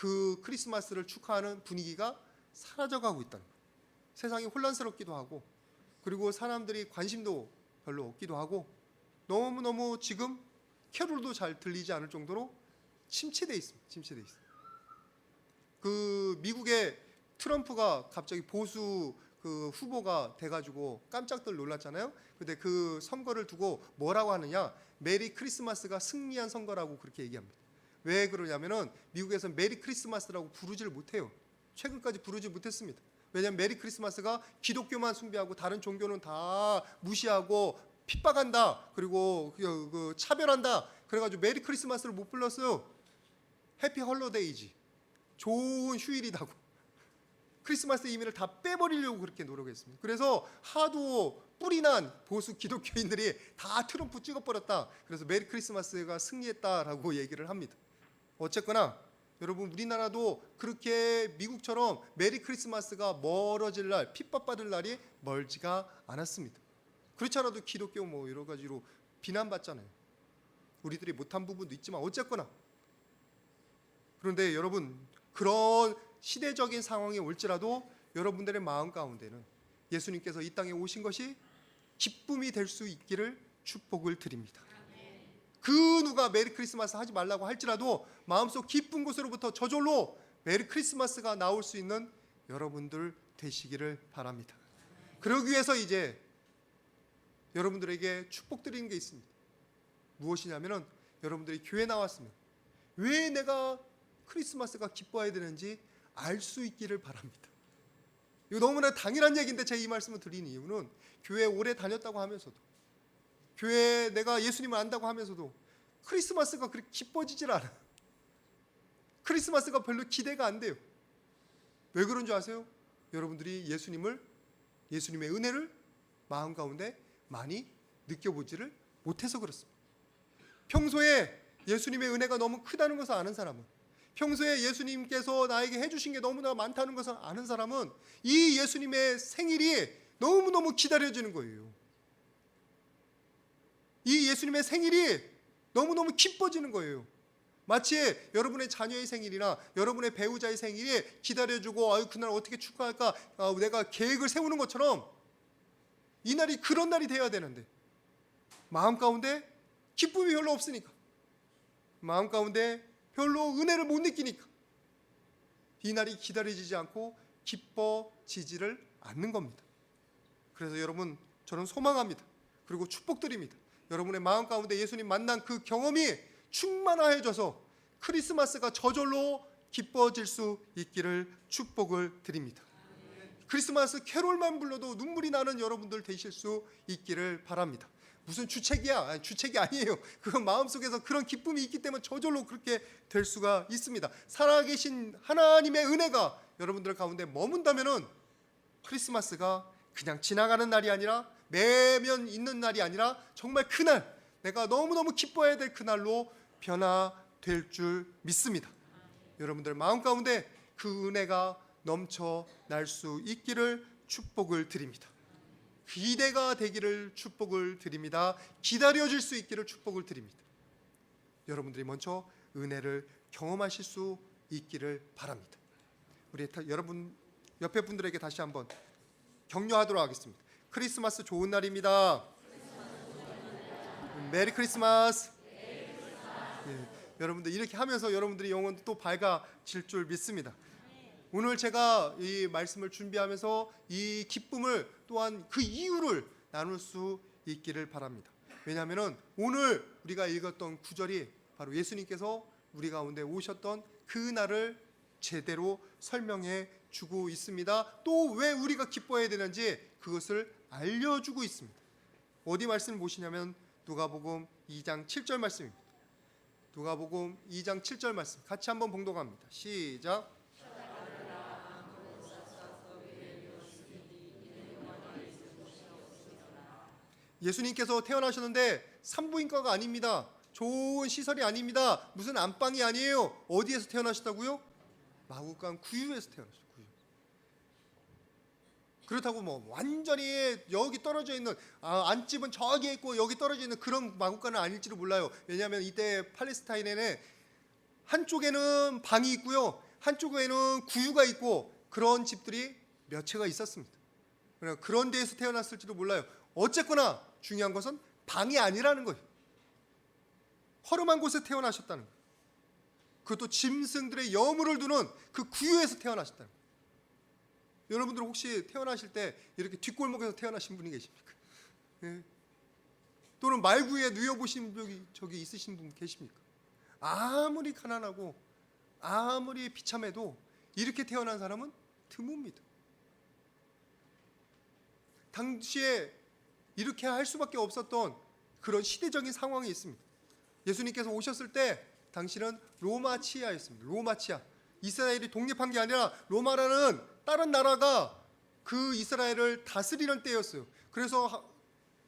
그 크리스마스를 축하하는 분위기가 사라져가고 있다는 거예요. 세상이 혼란스럽기도 하고, 그리고 사람들이 관심도 별로 없기도 하고, 너무너무 지금 캐롤도 잘 들리지 않을 정도로 침체되어 있습니다. 침체되어 있습니다. 그 미국의 트럼프가 갑자기 보수 그 후보가 돼가지고 깜짝들 놀랐잖아요. 근데 그 선거를 두고 뭐라고 하느냐? 메리 크리스마스가 승리한 선거라고 그렇게 얘기합니다. 왜 그러냐면은 미국에서 메리 크리스마스라고 부르지를 못해요. 최근까지 부르지 못했습니다. 왜냐하면 메리 크리스마스가 기독교만 숭배하고 다른 종교는 다 무시하고 핍박한다. 그리고 그 차별한다. 그래가지고 메리 크리스마스를 못 불렀어요. 해피 헐로데이지. 좋은 휴일이라고. 크리스마스 의미를 다 빼버리려고 그렇게 노력했습니다. 그래서 하도 뿌리난 보수 기독교인들이 다 트럼프 찍어버렸다. 그래서 메리 크리스마스가 승리했다라고 얘기를 합니다. 어쨌거나 여러분, 우리나라도 그렇게 미국처럼 메리 크리스마스가 멀어질 날, 핍박받을 날이 멀지가 않았습니다. 그렇지 않아도 기독교 뭐 여러 가지로 비난받잖아요. 우리들이 못한 부분도 있지만 어쨌거나. 그런데 여러분, 그런 시대적인 상황이 올지라도 여러분들의 마음 가운데는 예수님께서 이 땅에 오신 것이 기쁨이 될 수 있기를 축복을 드립니다. 그 누가 메리 크리스마스 하지 말라고 할지라도 마음속 기쁜 곳으로부터 저절로 메리 크리스마스가 나올 수 있는 여러분들 되시기를 바랍니다. 그러기 위해서 이제 여러분들에게 축복드리는 게 있습니다. 무엇이냐면은 여러분들이 교회 나왔으면 왜 내가 크리스마스가 기뻐해야 되는지 알 수 있기를 바랍니다. 이거 너무나 당연한 얘기인데 제가 이 말씀을 드리는 이유는 교회 오래 다녔다고 하면서도, 교회 내가 예수님을 안다고 하면서도 크리스마스가 그렇게 기뻐지질 않아요. 크리스마스가 별로 기대가 안 돼요. 왜 그런 줄 아세요? 여러분들이 예수님의 은혜를 마음 가운데 많이 느껴보지를 못해서 그렇습니다. 평소에 예수님의 은혜가 너무 크다는 것을 아는 사람은, 평소에 예수님께서 나에게 해주신 게 너무나 많다는 것을 아는 사람은 이 예수님의 생일이 너무너무 기다려지는 거예요. 이 예수님의 생일이 너무너무 기뻐지는 거예요. 마치 여러분의 자녀의 생일이나 여러분의 배우자의 생일이 기다려주고, 아유 그날 어떻게 축하할까, 내가 계획을 세우는 것처럼 이 날이 그런 날이 되어야 되는데 마음 가운데 기쁨이 별로 없으니까, 마음 가운데 별로 은혜를 못 느끼니까 이 날이 기다려지지 않고 기뻐지지를 않는 겁니다. 그래서 여러분, 저는 소망합니다. 그리고 축복드립니다. 여러분의 마음 가운데 예수님 만난 그 경험이 충만해져서 크리스마스가 저절로 기뻐질 수 있기를 축복을 드립니다. 크리스마스 캐롤만 불러도 눈물이 나는 여러분들 되실 수 있기를 바랍니다. 무슨 주책이야? 주책이 아니에요. 그건 마음속에서 그런 기쁨이 있기 때문에 저절로 그렇게 될 수가 있습니다. 살아계신 하나님의 은혜가 여러분들 가운데 머문다면은 크리스마스가 그냥 지나가는 날이 아니라, 매면 있는 날이 아니라 정말 그날, 내가 너무너무 기뻐해야 될 그날로 변화될 줄 믿습니다. 여러분들 마음 가운데 그 은혜가 넘쳐날 수 있기를 축복을 드립니다. 기대가 되기를 축복을 드립니다. 기다려질 수 있기를 축복을 드립니다. 여러분들이 먼저 은혜를 경험하실 수 있기를 바랍니다. 우리 여러분 옆에 분들에게 다시 한번 격려하도록 하겠습니다. 크리스마스 좋은 날입니다. 메리 크리스마스. 예, 여러분들 이렇게 하면서 여러분들이 영혼 또 밝아질 줄 믿습니다. 오늘 제가 이 말씀을 준비하면서 이 기쁨을, 또한 그 이유를 나눌 수 있기를 바랍니다. 왜냐하면 오늘 우리가 읽었던 구절이 바로 예수님께서 우리 가운데 오셨던 그 날을 제대로 설명해 주고 있습니다. 또 왜 우리가 기뻐해야 되는지 그것을 알려주고 있습니다. 어디 말씀을 보시냐면 누가복음 2장 7절 말씀입니다. 누가복음 2장 7절 말씀 같이 한번 봉독합니다. 시작. 예수님께서 태어나셨는데 산부인과가 아닙니다. 좋은 시설이 아닙니다. 무슨 안방이 아니에요. 어디에서 태어나셨다고요? 마구간 구유에서 태어나셨어요. 구유. 그렇다고 뭐 완전히 여기 떨어져 있는, 안집은 저기에 있고 여기 떨어져 있는 그런 마구간은 아닐지도 몰라요. 왜냐하면 이때 팔레스타인에는 한쪽에는 방이 있고요, 한쪽에는 구유가 있고 그런 집들이 몇 채가 있었습니다. 그런 데에서 태어났을지도 몰라요. 어쨌거나 중요한 것은 방이 아니라는 거예요. 허름한 곳에 태어나셨다는 거예요. 그것도 짐승들의 여물을 두는 그 구유에서 태어나셨다는 거예요. 여러분들 혹시 태어나실 때 이렇게 뒷골목에서 태어나신 분이 계십니까? 예. 또는 말구유에 누워보신 적이 있으신 분 계십니까? 아무리 가난하고 아무리 비참해도 이렇게 태어난 사람은 드뭅니다. 당시에 이렇게 할 수밖에 없었던 그런 시대적인 상황이 있습니다. 예수님께서 오셨을 때 당시는 로마 치하였습니다. 로마 치하. 이스라엘이 독립한 게 아니라 로마라는 다른 나라가 그 이스라엘을 다스리는 때였어요. 그래서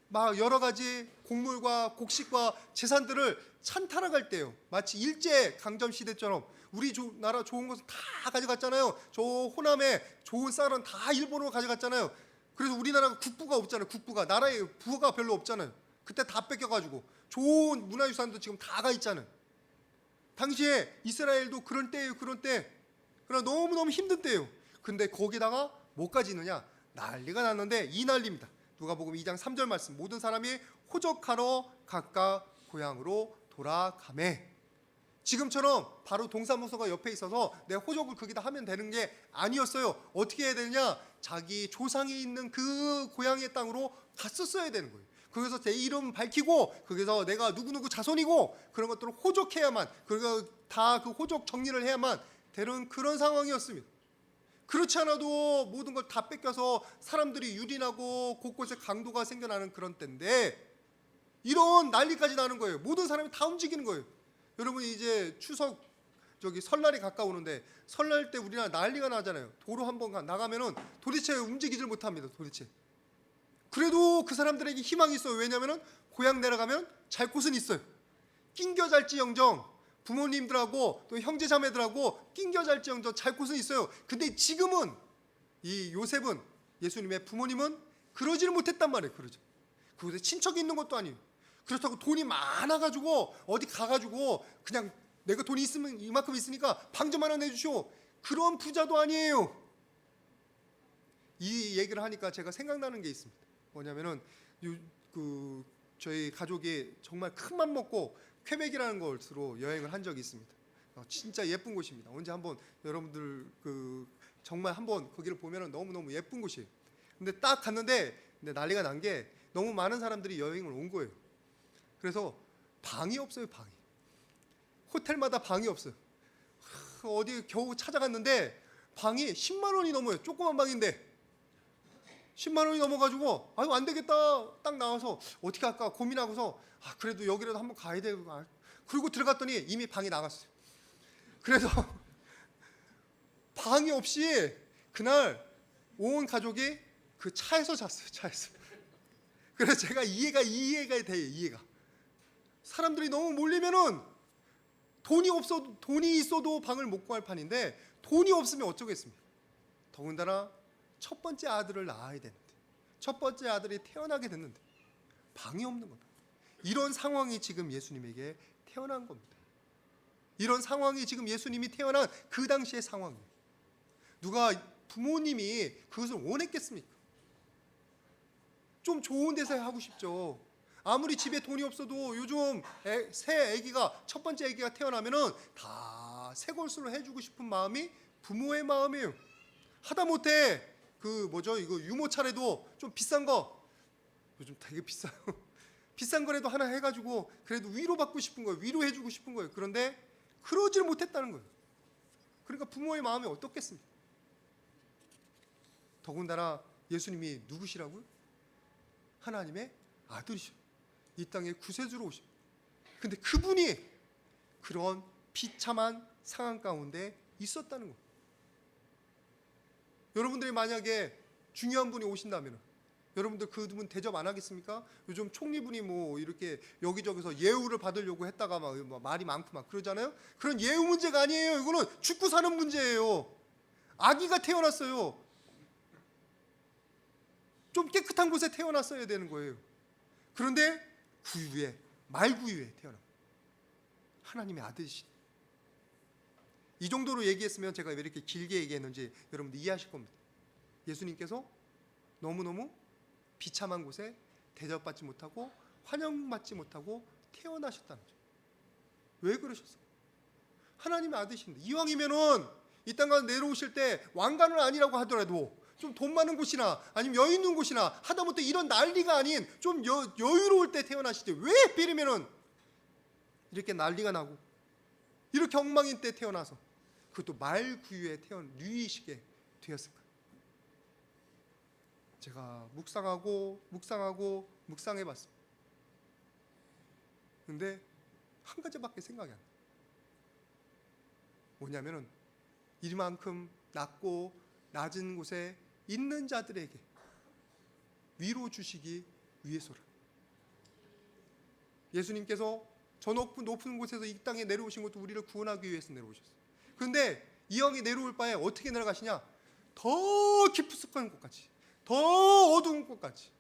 막 여러 가지 곡물과 곡식과 재산들을 찬탈해갈 때요. 마치 일제 강점 시대처럼 우리 나라 좋은 것을 다 가져갔잖아요. 저 호남에 좋은 쌀은 다 일본으로 가져갔잖아요. 그래서 우리나라가 국부가 없잖아요. 국부가 나라에 부가 별로 없잖아요. 그때 다 뺏겨가지고 좋은 문화유산도 지금 다 가 있잖아요. 당시에 이스라엘도 그런 때예요. 그런 때. 그러나 너무너무 힘든 때예요. 근데 거기다가 뭐까지 있느냐? 난리가 났는데 이 난리입니다. 누가복음 2장 3절 말씀. 모든 사람이 호적하러 각각 고향으로 돌아가매. 지금처럼 바로 동사무소가 옆에 있어서 내 호적을 거기다 하면 되는 게 아니었어요. 어떻게 해야 되느냐? 자기 조상이 있는 그 고향의 땅으로 갔었어야 되는 거예요. 거기서 내 이름 밝히고 거기서 내가 누구누구 자손이고 그런 것들을 호적해야만, 그리고 다 그 호적 정리를 해야만 되는 그런 상황이었습니다. 그렇지 않아도 모든 걸 다 뺏겨서 사람들이 유린하고 곳곳에 강도가 생겨나는 그런 때인데 이런 난리까지 나는 거예요. 모든 사람이 다 움직이는 거예요. 여러분 이제 추석 설날이 가까우는데 설날 때 우리나라 난리가 나잖아요. 도로 한번 나가면은 도대체 움직이질 못합니다. 도대체. 그래도 그 사람들에게 희망이 있어요. 왜냐하면 고향 내려가면 잘 곳은 있어요. 낑겨 잘지영정 부모님들하고 또 형제 자매들하고 낑겨 잘지영정 잘 곳은 있어요. 근데 지금은 이 요셉은, 예수님의 부모님은 그러지를 못했단 말이에요. 그러죠. 그곳에 친척이 있는 것도 아니에요. 그렇다고 돈이 많아가지고 어디 가가지고 그냥 내가 돈이 있으면 이만큼 있으니까 방 좀 하나 내주시오. 그런 부자도 아니에요. 이 얘기를 하니까 제가 생각나는 게 있습니다. 뭐냐면은 저희 가족이 정말 큰 맘 먹고 퀘벡이라는 곳으로 여행을 한 적이 있습니다. 진짜 예쁜 곳입니다. 언제 한번 여러분들 정말 한번 거기를 보면은 너무너무 예쁜 곳이에요. 근데 딱 갔는데 난리가 난 게 너무 많은 사람들이 여행을 온 거예요. 그래서 방이 없어요. 방이. 호텔마다 방이 없어요. 어디 겨우 찾아갔는데 방이 10만 원이 넘어요. 조그만 방인데 10만 원이 넘어가지고 아유 안 되겠다 딱 나와서 어떻게 할까 고민하고서 그래도 여기라도 한번 가야 되고, 그리고 들어갔더니 이미 방이 나갔어요. 그래서 방이 없이 그날 온 가족이 그 차에서 잤어요. 차에서. 그래서 제가 이해가 돼요. 이해가. 사람들이 너무 몰리면은 돈이 있어도 방을 못 구할 판인데 돈이 없으면 어쩌겠습니까? 더군다나 첫 번째 아들을 낳아야 되는데, 첫 번째 아들이 태어나게 됐는데 방이 없는 겁니다. 이런 상황이 지금 예수님에게 태어난 겁니다. 이런 상황이 지금 예수님이 태어난 그 당시의 상황이에요. 누가 부모님이 그것을 원했겠습니까? 좀 좋은 데서 하고 싶죠. 아무리 집에 돈이 없어도 요즘 첫 번째 아기가 태어나면은 다 새 것으로 해주고 싶은 마음이 부모의 마음이에요. 하다못해 이거 유모차라도 좀 비싼 거, 요즘 되게 비싸요. 비싼 거라도 하나 해가지고 그래도 위로받고 싶은 거예요. 위로해주고 싶은 거예요. 그런데 그러지를 못했다는 거예요. 그러니까 부모의 마음이 어떻겠습니까? 더군다나 예수님이 누구시라고요? 하나님의 아들이셔. 이 땅에 구세주로 오십니다. 근데 그분이 그런 비참한 상황 가운데 있었다는 거예요. 여러분들이 만약에 중요한 분이 오신다면 여러분들 그분 대접 안 하겠습니까? 요즘 총리분이 이렇게 여기저기서 예우를 받으려고 했다가 막 말이 많고 막 그러잖아요. 그런 예우 문제가 아니에요. 이거는 죽고 사는 문제예요. 아기가 태어났어요. 좀 깨끗한 곳에 태어났어야 되는 거예요. 그런데 말구유에 태어난 하나님의 아들이신 이 정도로 얘기했으면 제가 왜 이렇게 길게 얘기했는지 여러분들 이해하실 겁니다. 예수님께서 너무너무 비참한 곳에 대접받지 못하고 환영받지 못하고 태어나셨다는 거죠. 왜 그러셨어요? 하나님의 아들이신데, 이왕이면은 이 땅까지 내려오실 때 왕관은 아니라고 하더라도 좀 돈 많은 곳이나 아니면 여유 있는 곳이나 하다못해 이런 난리가 아닌 좀 여유로울 때 태어나시지, 왜 하필이면은 이렇게 난리가 나고 이렇게 엉망인 때 태어나서 그것도 말구유에 누이시게 되었을까? 제가 묵상해봤습니다. 근데 한 가지밖에 생각이 안 나요. 뭐냐면은 이만큼 낮고 낮은 곳에 있는 자들에게 위로 주시기 위해서라. 예수님께서 저 높은 곳에서 이 땅에 내려오신 것도 우리를 구원하기 위해서 내려오셨어요. 그런데 이왕에 내려올 바에 어떻게 내려가시냐? 더 깊숙한 곳까지, 더 어두운 곳까지,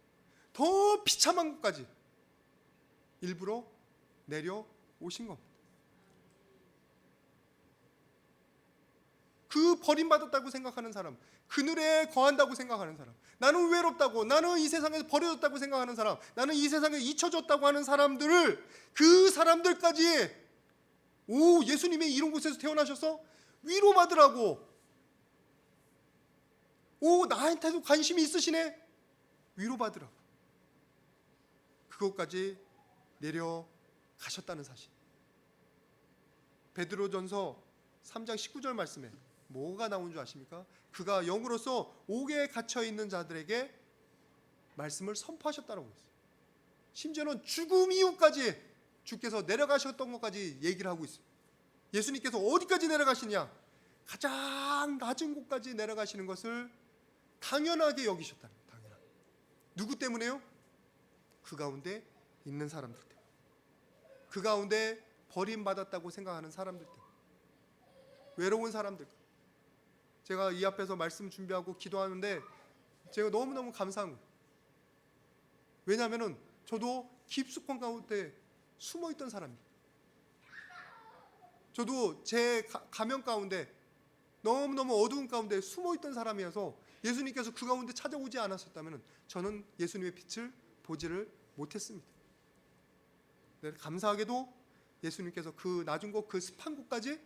더 비참한 곳까지 일부러 내려오신 겁니다. 그 버림받았다고 생각하는 사람, 그늘에 거한다고 생각하는 사람, 나는 외롭다고, 나는 이 세상에서 버려졌다고 생각하는 사람, 나는 이 세상에 잊혀졌다고 하는 사람들을, 그 사람들까지 예수님이 이런 곳에서 태어나셔서 위로받으라고, 나한테도 관심이 있으시네, 위로받으라고, 그것까지 내려가셨다는 사실. 베드로전서 3장 19절 말씀에 뭐가 나온 줄 아십니까? 그가 영으로서 옥에 갇혀있는 자들에게 말씀을 선포하셨다고 했어요. 심지어는 죽음 이후까지 주께서 내려가셨던 것까지 얘기를 하고 있어요. 예수님께서 어디까지 내려가시냐? 가장 낮은 곳까지 내려가시는 것을 당연하게 여기셨다는 거예요. 당연하게. 누구 때문에요? 그 가운데 있는 사람들 때문에. 그 가운데 버림받았다고 생각하는 사람들 때문에. 외로운 사람들. 제가 이 앞에서 말씀 준비하고 기도하는데 제가 너무너무 감사한 거예요. 왜냐하면 저도 깊숙한 가운데 숨어있던 사람이에요. 저도 제 가면 가운데 너무너무 어두운 가운데 숨어있던 사람이어서 예수님께서 그 가운데 찾아오지 않았었다면 저는 예수님의 빛을 보지를 못했습니다. 네, 감사하게도 예수님께서 그 낮은 곳, 그 습한 곳까지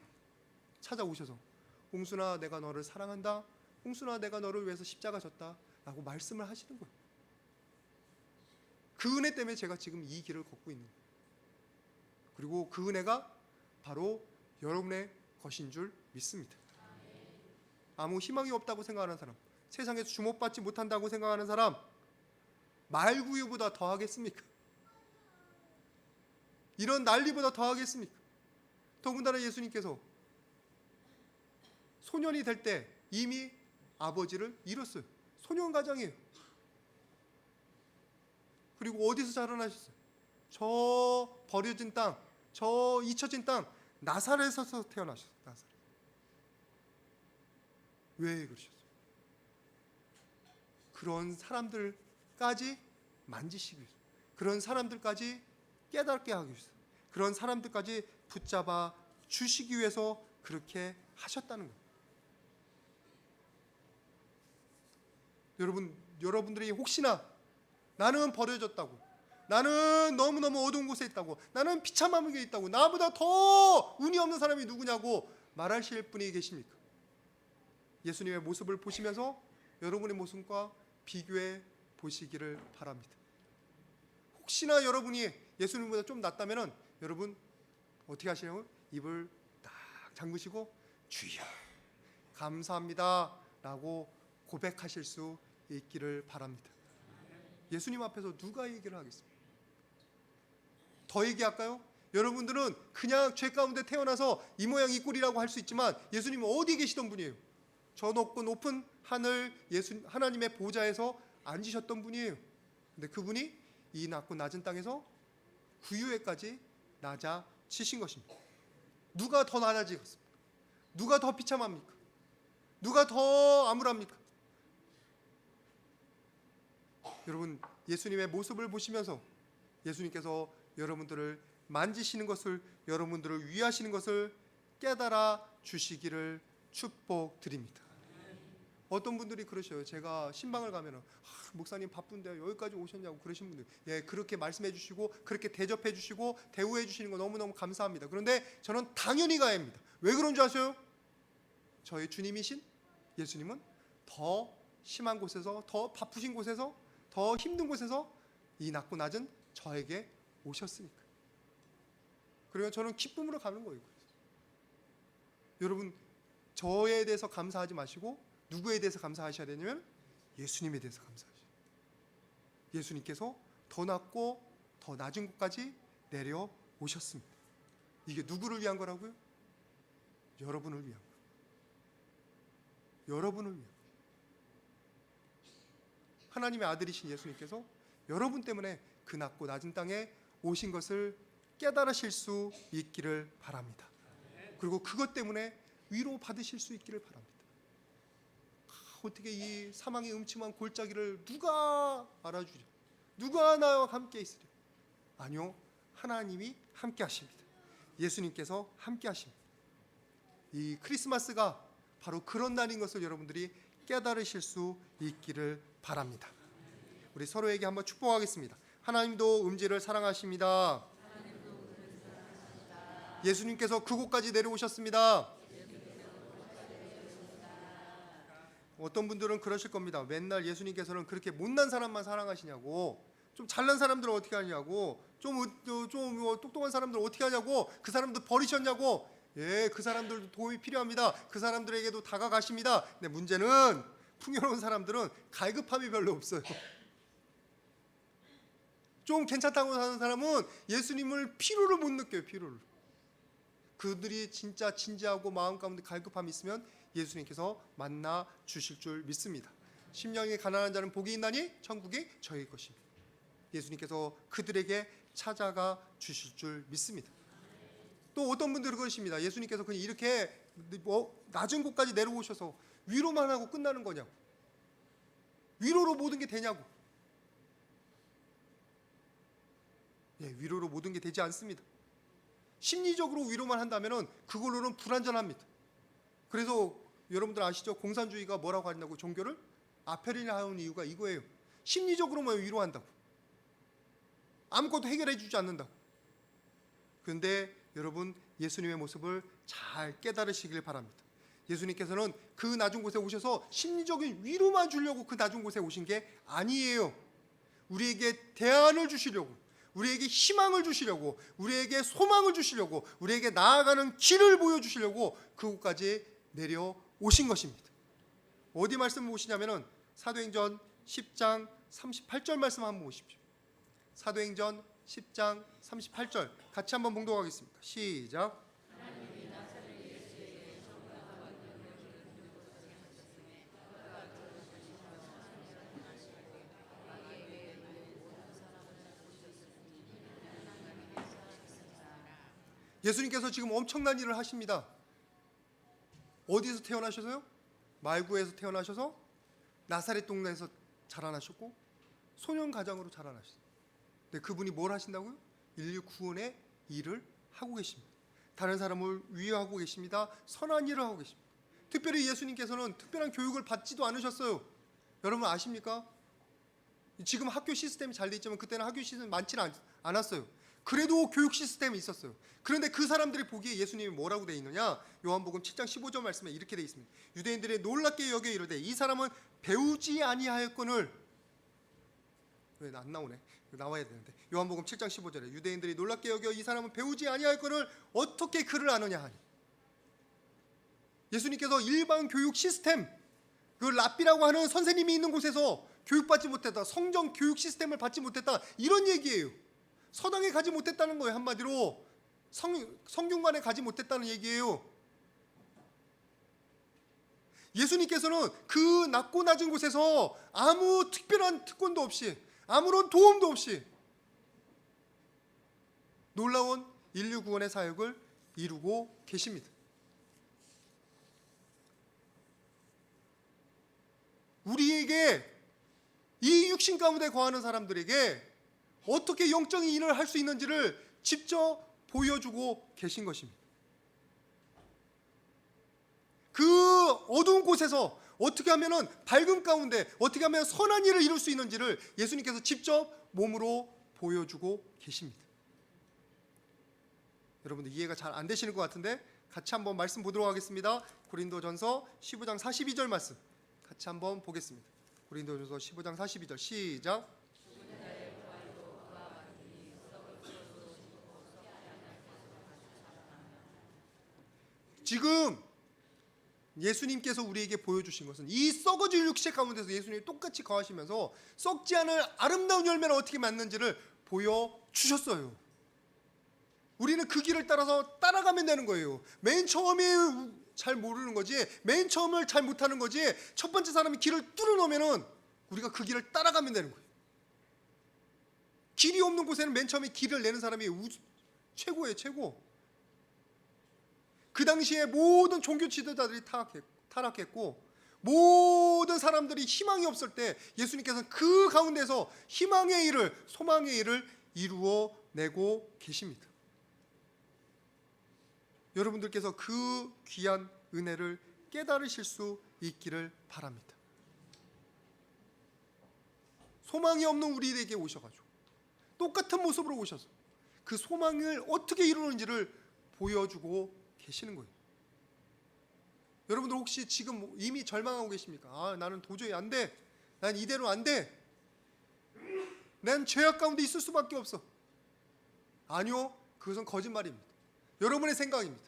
찾아오셔서 홍순아, 내가 너를 사랑한다, 홍순아, 내가 너를 위해서 십자가 졌다 라고 말씀을 하시는 거예요. 그 은혜 때문에 제가 지금 이 길을 걷고 있는 거예요. 그리고 그 은혜가 바로 여러분의 것인 줄 믿습니다. 아무 희망이 없다고 생각하는 사람, 세상에서 주목받지 못한다고 생각하는 사람, 말구유보다 더 하겠습니까? 이런 난리보다 더 하겠습니까? 더군다나 예수님께서 소년이 될 때 이미 아버지를 잃었어요. 소년 가정이에요. 그리고 어디서 자라나셨어요? 저 버려진 땅, 저 잊혀진 땅, 나사렛에서 태어나셨어요. 나사렛. 왜 그러셨어요? 그런 사람들까지 만지시기 위해서, 그런 사람들까지 깨닫게 하기 위해서, 그런 사람들까지 붙잡아 주시기 위해서 그렇게 하셨다는 거예요. 여러분들이 혹시나 나는 버려졌다고, 나는 너무너무 어두운 곳에 있다고, 나는 비참함에 있다고, 나보다 더 운이 없는 사람이 누구냐고 말하실 분이 계십니까? 예수님의 모습을 보시면서 여러분의 모습과 비교해 보시기를 바랍니다. 혹시나 여러분이 예수님보다 좀 낫다면 여러분 어떻게 하시냐면 입을 딱 잠그시고 주여 감사합니다 라고 고백하실 수 있기를 바랍니다. 예수님 앞에서 누가 얘기를 하겠습니까? 더 얘기할까요? 여러분들은 그냥 죄 가운데 태어나서 이 모양 이 꼴이라고 할 수 있지만 예수님은 어디에 계시던 분이에요? 저 높은 하늘 하나님의 보좌에서 앉으셨던 분이에요. 근데 그분이 이 낮고 낮은 땅에서 구유에까지 낮아지신 것입니다. 누가 더 낮아지겠습니까? 누가 더 비참합니까? 누가 더 암울합니까? 여러분, 예수님의 모습을 보시면서 예수님께서 여러분들을 만지시는 것을, 여러분들을 위하시는 것을 깨달아 주시기를 축복드립니다. 어떤 분들이 그러셔요. 제가 신방을 가면은 목사님 바쁜데 여기까지 오셨냐고 그러신 분들, 예, 그렇게 말씀해 주시고 그렇게 대접해 주시고 대우해 주시는 거 너무너무 감사합니다. 그런데 저는 당연히 가야 합니다. 왜 그런 줄 아세요? 저희 주님이신 예수님은 더 심한 곳에서, 더 바쁘신 곳에서, 더 힘든 곳에서 이 낮고 낮은 저에게 오셨으니까. 그러면 저는 기쁨으로 가는 거예요. 여러분, 저에 대해서 감사하지 마시고 누구에 대해서 감사하셔야 되냐면 예수님에 대해서 감사하셔야 돼요. 예수님께서 더 낮고 더 낮은 곳까지 내려오셨습니다. 이게 누구를 위한 거라고요? 여러분을 위한 거예요. 여러분을 위한 거예요. 하나님의 아들이신 예수님께서 여러분 때문에 그 낮고 낮은 땅에 오신 것을 깨달으실 수 있기를 바랍니다. 그리고 그것 때문에 위로 받으실 수 있기를 바랍니다. 어떻게 이 사망의 음침한 골짜기를 누가 알아주랴? 누가 나와 함께 있으랴? 아니요, 하나님이 함께 하십니다. 예수님께서 함께 하십니다. 이 크리스마스가 바로 그런 날인 것을 여러분들이 깨달으실 수 있기를 바랍니다. 우리 서로에게 한번 축복하겠습니다. 하나님도 음지를 사랑하십니다. 예수님께서 그곳까지 내려오셨습니다. 어떤 분들은 그러실 겁니다. 맨날 예수님께서는 그렇게 못난 사람만 사랑하시냐고, 좀 잘난 사람들은 어떻게 하냐고, 좀 똑똑한 사람들은 어떻게 하냐고, 그 사람들 버리셨냐고. 예, 그 사람들도 도움이 필요합니다. 그 사람들에게도 다가가십니다. 근데 문제는 풍요로운 사람들은 갈급함이 별로 없어요. 좀 괜찮다고 사는 사람은 예수님을 필요를 못 느껴요. 필요를. 그들이 진짜 진지하고 마음 가운데 갈급함이 있으면 예수님께서 만나 주실 줄 믿습니다. 심령이 가난한 자는 복이 있나니 천국이 저희 것입니다. 예수님께서 그들에게 찾아가 주실 줄 믿습니다. 또 어떤 분들은 그러십니다. 예수님께서 그냥 이렇게 낮은 곳까지 내려오셔서 위로만 하고 끝나는 거냐고, 위로로 모든 게 되냐고. 예, 위로로 모든 게 되지 않습니다. 심리적으로 위로만 한다면 그걸로는 불완전합니다. 그래서 여러분들 아시죠? 공산주의가 뭐라고 하냐고, 종교를 아페린을 하는 이유가 이거예요. 심리적으로만 위로한다고, 아무것도 해결해 주지 않는다고. 그런데 여러분, 예수님의 모습을 잘 깨달으시길 바랍니다. 예수님께서는 그 낮은 곳에 오셔서 심리적인 위로만 주려고 그 낮은 곳에 오신 게 아니에요. 우리에게 대안을 주시려고, 우리에게 희망을 주시려고, 우리에게 소망을 주시려고, 우리에게 나아가는 길을 보여주시려고 그곳까지 내려오신 것입니다. 어디 말씀을 보시냐면 사도행전 10장 38절 말씀 한번 보십시오. 사도행전 10장 38절 같이 한번 봉독하겠습니다. 시작. 예수님께서 지금 엄청난 일을 하십니다. 어디서 태어나셔서요? 말구에서 태어나셔서 나사렛 동네에서 자라나셨고 소년 가장으로 자라나셨어요. 근데 그분이 뭘 하신다고요? 인류 구원의 일을 하고 계십니다. 다른 사람을 위하고 계십니다. 선한 일을 하고 계십니다. 특별히 예수님께서는 특별한 교육을 받지도 않으셨어요. 여러분 아십니까? 지금 학교 시스템이 잘 돼 있지만 그때는 학교 시스템이 많지는 않았어요. 그래도 교육 시스템이 있었어요. 그런데 그 사람들이 보기에 예수님이 뭐라고 돼 있느냐? 요한복음 7장 15절 말씀에 이렇게 돼 있습니다. 유대인들이 놀랍게 여겨 이르되 이 사람은 배우지 아니하였거늘. 왜 안 나오네? 나와야 되는데. 요한복음 7장 15절에 유대인들이 놀랍게 여겨 이 사람은 배우지 아니하였거늘 어떻게 그를 아느냐 하니. 예수님께서 일반 교육 시스템, 그 랍비라고 하는 선생님이 있는 곳에서 교육받지 못했다, 성경 교육 시스템을 받지 못했다, 이런 얘기예요. 서당에 가지 못했다는 거예요. 한마디로 성균관에 가지 못했다는 얘기예요. 예수님께서는 그 낮고 낮은 곳에서 아무 특별한 특권도 없이, 아무런 도움도 없이 놀라운 인류 구원의 사역을 이루고 계십니다. 우리에게, 이 육신 가운데 거하는 사람들에게 어떻게 영적인 일을 할 수 있는지를 직접 보여주고 계신 것입니다. 곳에서 어떻게 하면은 밝음 가운데 어떻게 하면 선한 일을 이룰 수 있는지를 예수님께서 직접 몸으로 보여주고 계십니다. 여러분들 이해가 잘 안 되시는 것 같은데 같이 한번 말씀 보도록 하겠습니다. 고린도전서 15장 42절 말씀 같이 한번 보겠습니다. 고린도전서 15장 42절 시작. 지금 예수님께서 우리에게 보여주신 것은 이 썩어질 육체 가운데서 예수님이 똑같이 거하시면서 썩지 않을 아름다운 열매를 어떻게 맺는지를 보여주셨어요. 우리는 그 길을 따라서 따라가면 되는 거예요. 맨 처음에 잘 모르는 거지, 맨 처음을 잘 못하는 거지, 첫 번째 사람이 길을 뚫어놓으면 우리가 그 길을 따라가면 되는 거예요. 길이 없는 곳에는 맨 처음에 길을 내는 사람이 최고예요, 최고. 그 당시에 모든 종교 지도자들이 타락했고 모든 사람들이 희망이 없을 때 예수님께서는 그 가운데서 희망의 일을, 소망의 일을 이루어내고 계십니다. 여러분들께서 그 귀한 은혜를 깨달으실 수 있기를 바랍니다. 소망이 없는 우리에게 오셔가지고 똑같은 모습으로 오셔서 그 소망을 어떻게 이루는지를 보여주고 계시는 거예요. 여러분들 혹시 지금 이미 절망하고 계십니까? 아, 나는 도저히 안 돼. 난 이대로 안 돼. 난 죄악 가운데 있을 수밖에 없어. 아니요, 그것은 거짓말입니다. 여러분의 생각입니다.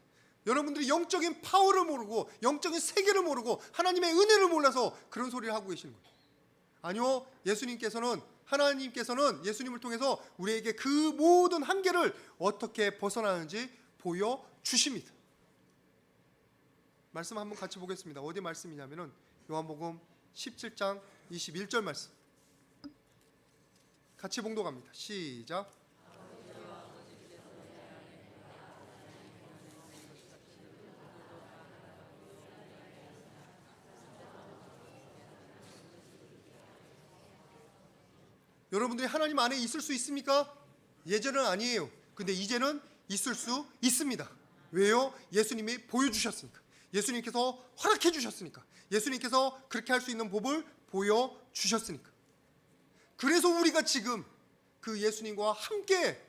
여러분들이 영적인 파워를 모르고 영적인 세계를 모르고 하나님의 은혜를 몰라서 그런 소리를 하고 계시는 거예요. 아니요, 하나님께서는 예수님을 통해서 우리에게 그 모든 한계를 어떻게 벗어나는지 보여주십니다. 말씀 한번 같이 보겠습니다. 어디 말씀이냐면은 요한복음 17장 21절 말씀 같이 봉독합니다. 시작. 여러분들이 하나님 안에 있을 수 있습니까? 예전은 아니에요. 근데 이제는 있을 수 있습니다. 왜요? 예수님이 보여주셨으니까. 예수님께서 허락해 주셨으니까. 예수님께서 그렇게 할 수 있는 법을 보여주셨으니까. 그래서 우리가 지금 그 예수님과 함께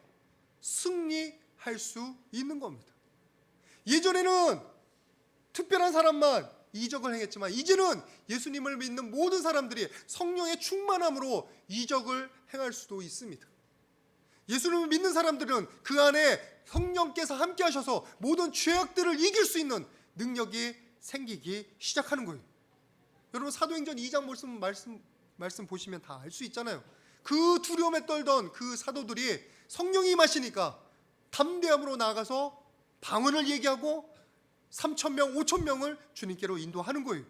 승리할 수 있는 겁니다. 예전에는 특별한 사람만 이적을 행했지만 이제는 예수님을 믿는 모든 사람들이 성령의 충만함으로 이적을 행할 수도 있습니다. 예수님을 믿는 사람들은 그 안에 성령께서 함께 하셔서 모든 죄악들을 이길 수 있는 능력이 생기기 시작하는 거예요. 여러분 사도행전 2장 말씀 보시면 다 알 수 있잖아요. 그 두려움에 떨던 그 사도들이 성령이 임하시니까 담대함으로 나아가서 방언을 얘기하고 3,000명, 5,000명을 주님께로 인도하는 거예요.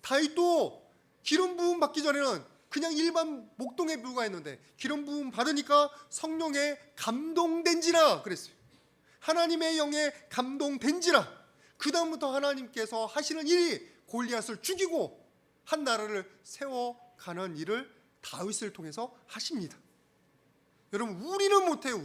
다윗도 기름 부음 받기 전에는 그냥 일반 목동에 불과했는데 기름 부음 받으니까 성령에 감동된지라 그랬어요. 하나님의 영에 감동된지라. 그 다음부터 하나님께서 하시는 일이 골리앗을 죽이고 한 나라를 세워가는 일을 다윗을 통해서 하십니다. 여러분 우리는 못해요.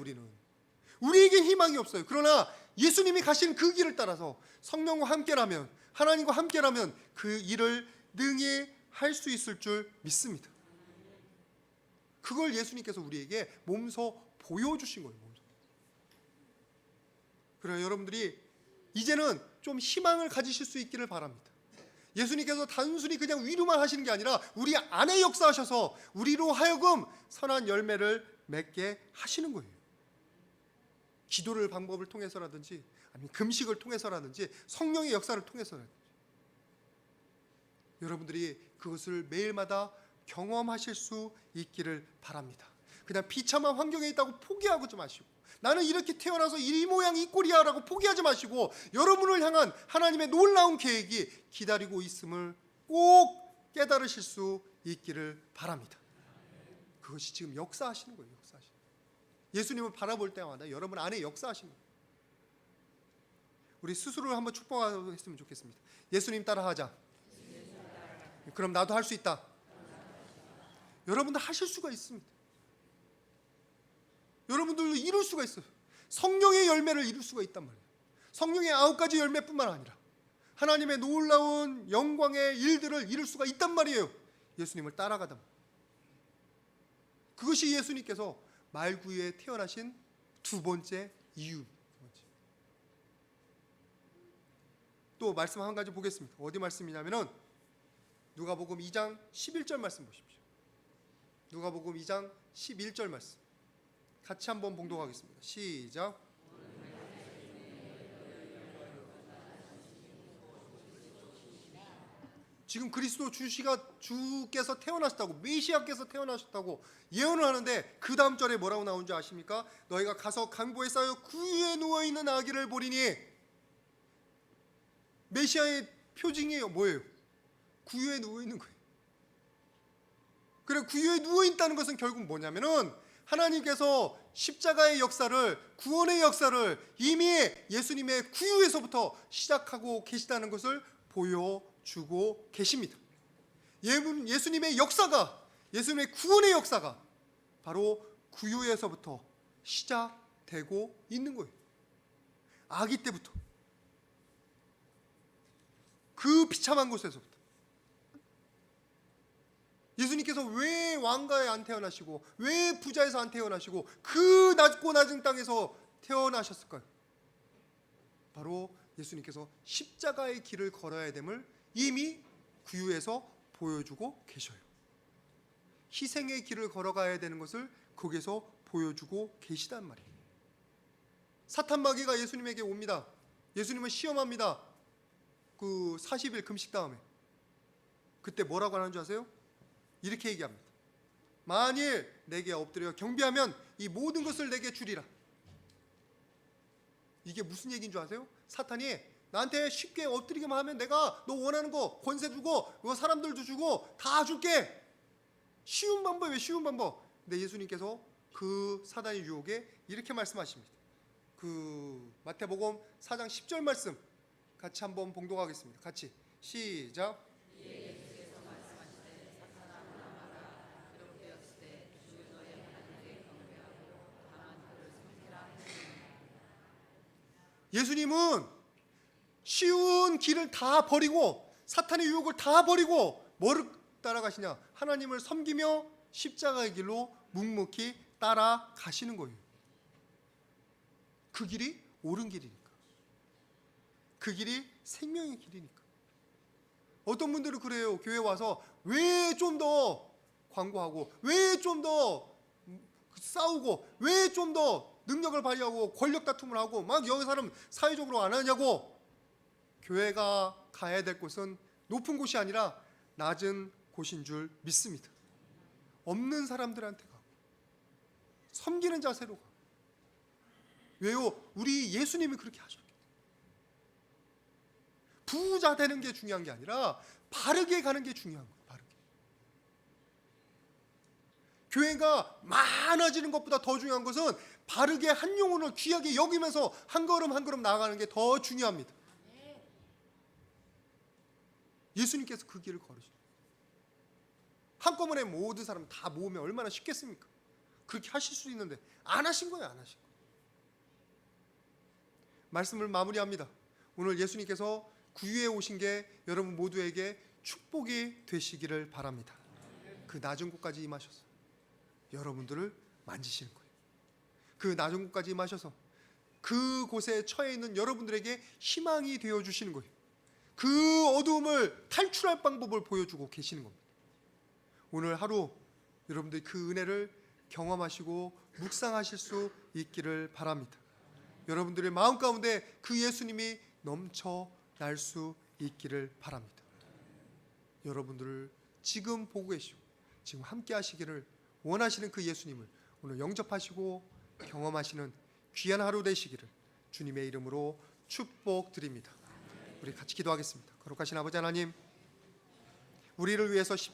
우리에게 희망이 없어요. 그러나 예수님이 가신 그 길을 따라서 성령과 함께라면, 하나님과 함께라면 그 일을 능히 할 수 있을 줄 믿습니다. 그걸 예수님께서 우리에게 몸소 보여주신 거예요. 그래요. 여러분들이 이제는 좀 희망을 가지실 수 있기를 바랍니다. 예수님께서 단순히 그냥 위로만 하시는 게 아니라 우리 안에 역사하셔서 우리로 하여금 선한 열매를 맺게 하시는 거예요. 기도를 방법을 통해서라든지 아니면 금식을 통해서라든지 성령의 역사를 통해서라든지 여러분들이 그것을 매일마다 경험하실 수 있기를 바랍니다. 그냥 비참한 환경에 있다고 포기하지 마시고 나는 이렇게 태어나서 이 모양 이 꼴이야 라고 포기하지 마시고 여러분을 향한 하나님의 놀라운 계획이 기다리고 있음을 꼭 깨달으실 수 있기를 바랍니다. 그것이 지금 역사하시는 거예요. 예수님을 바라볼 때마다 여러분 안에 역사하시는 거예요. 우리 스스로를 한번 축복했으면 좋겠습니다. 예수님 따라하자. 그럼 나도 할 수 있다. 여러분들 하실 수가 있습니다. 여러분들도 이룰 수가 있어요. 성령의 열매를 이룰 수가 있단 말이에요. 성령의 9가지 열매뿐만 아니라 하나님의 놀라운 영광의 일들을 이룰 수가 있단 말이에요. 예수님을 따라가다. 그것이 예수님께서 말구유에 태어나신 두 번째 이유. 또 말씀 한 가지 보겠습니다. 어디 말씀이냐면은 누가복음 2장 11절 말씀 보십시오. 누가복음 2장 11절 말씀 같이 한번 봉독하겠습니다. 시작. 지금 그리스도 주께서 태어나셨다고, 메시아께서 태어나셨다고 예언을 하는데 그 다음 절에 뭐라고 나오는지 아십니까? 너희가 가서 강보에 쌓여 구유에 누워있는 아기를 보리니. 메시아의 표징이 뭐예요? 구유에 누워있는 거예요. 그래, 구유에 누워있다는 것은 결국 뭐냐면은 하나님께서 십자가의 역사를, 구원의 역사를 이미 예수님의 구유에서부터 시작하고 계시다는 것을 보여주고 계십니다. 예수님의 역사가, 예수님의 구원의 역사가 바로 구유에서부터 시작되고 있는 거예요. 아기 때부터, 그 비참한 곳에서부터. 예수님께서 왜 왕가에 안 태어나시고, 왜 부자에서 안 태어나시고, 그 낮고 낮은 땅에서 태어나셨을까요? 바로 예수님께서 십자가의 길을 걸어야 됨을 이미 구유에서 보여주고 계셔요. 희생의 길을 걸어가야 되는 것을 거기서 보여주고 계시단 말이에요. 사탄 마귀가 예수님에게 옵니다. 예수님을 시험합니다. 그 40일 금식 다음에. 그때 뭐라고 하는 줄 아세요? 이렇게 얘기합니다. 만일 내게 엎드려 경배하면 이 모든 것을 내게 주리라. 이게 무슨 얘기인 줄 아세요? 사탄이 나한테 쉽게 엎드리기만 하면 내가 너 원하는 거 권세 주고 사람들도 주고 다 줄게. 쉬운 방법이에요. 쉬운 방법. 근데 예수님께서 그 사단의 유혹에 이렇게 말씀하십니다. 그 마태복음 4장 10절 말씀 같이 한번 봉독하겠습니다. 같이 시작. 예수님은 쉬운 길을 다 버리고 사탄의 유혹을 다 버리고 뭐를 따라가시냐? 하나님을 섬기며 십자가의 길로 묵묵히 따라가시는 거예요. 그 길이 옳은 길이니까. 그 길이 생명의 길이니까. 어떤 분들은 그래요. 교회 와서 왜 좀 더 광고하고, 왜 좀 더 싸우고, 왜 좀 더 능력을 발휘하고 권력 다툼을 하고 막 여기 사람 사회적으로 안 하냐고. 교회가 가야 될 곳은 높은 곳이 아니라 낮은 곳인 줄 믿습니다. 없는 사람들한테 가고 섬기는 자세로 가고. 왜요? 우리 예수님이 그렇게 하셨기 때문에. 부자 되는 게 중요한 게 아니라 바르게 가는 게 중요한 거예요. 바르게. 교회가 많아지는 것보다 더 중요한 것은 바르게 한 영혼을 귀하게 여기면서 한 걸음 한 걸음 나아가는 게 더 중요합니다. 예수님께서 그 길을 걸으셨어요. 한꺼번에 모든 사람 다 모으면 얼마나 쉽겠습니까? 그렇게 하실 수 있는데 안 하신 거예요. 안 하신 거예요. 말씀을 마무리합니다. 오늘 예수님께서 구유에 오신 게 여러분 모두에게 축복이 되시기를 바랍니다. 그 낮은 곳까지 임하셔서 여러분들을 만지시는 거예요. 그 낮은 곳까지 임하셔서 그 곳에 처해 있는 여러분들에게 희망이 되어주시는 거예요. 그 어두움을 탈출할 방법을 보여주고 계시는 겁니다. 오늘 하루 여러분들이 그 은혜를 경험하시고 묵상하실 수 있기를 바랍니다. 여러분들의 마음 가운데 그 예수님이 넘쳐날 수 있기를 바랍니다. 여러분들을 지금 보고 계시고 지금 함께 하시기를 원하시는 그 예수님을 오늘 영접하시고 경험하시는 귀한 하루 되시기를 주님의 이름으로 축복드립니다. 우리 같이 기도하겠습니다. 거룩하신 아버지 하나님, 우리를 위해서